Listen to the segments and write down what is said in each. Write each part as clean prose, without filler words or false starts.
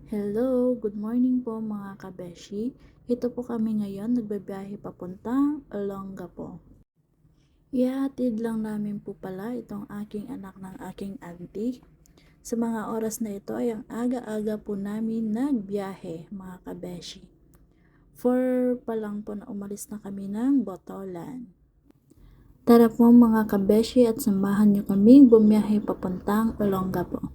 Hello, good morning po mga kabeshi. Ito po kami ngayon, nagbabiyahe papuntang Olongapo. Ihahatid lang namin po pala itong aking anak ng aking auntie. Sa mga oras na ito ay ang aga-aga po namin nagbiyahe mga kabeshi. 4 pa lang po na umalis na kami ng Botolan. Tara po mga kabeshi at samahan niyo kaming bumiyahe papuntang Olongapo.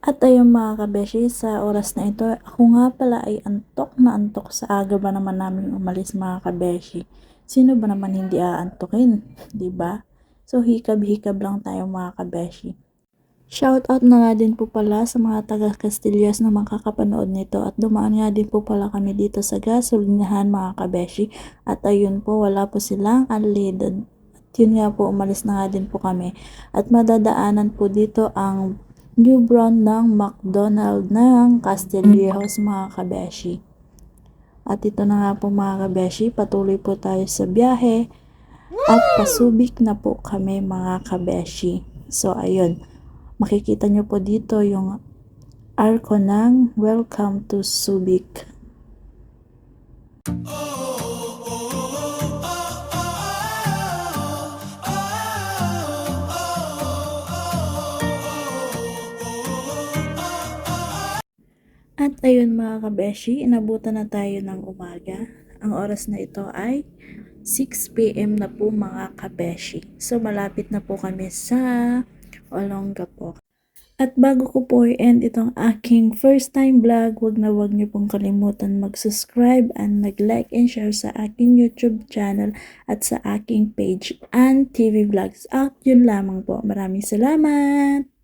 At ayun mga kabeshi, sa oras na ito, ako nga pala ay antok na antok sa aga ba naman namin umalis mga kabeshi. Sino ba naman hindi aantukin, di ba? So hikab-hikab lang tayo mga kabeshi. Shout out na nga din po pala sa mga taga Castillas na makakapanood nito at dumaan nga din po pala kami dito sa gasolinahan mga kabeshi at ayun po wala po silang unleaded. At yun nga po umalis na nga din po kami at madadaanan po dito ang new brand ng McDonald ng Castillejos mga kabeshi. At ito na nga po mga kabeshi, patuloy po tayo sa biyahe at pasubik na po kami mga kabeshi. So ayun, makikita nyo po dito yung arko ng Welcome to Subic. At ayun mga kabeshi, inabutan na tayo ng umaga. Ang oras na ito ay 6 PM na po mga kabeshi. So malapit na po kami sa Olongapo. At bago ko po i-end itong aking first time vlog, wag niyo pong kalimutan mag-subscribe and mag-like and share sa aking YouTube channel at sa aking page and TV vlogs. At yun lamang po. Maraming salamat!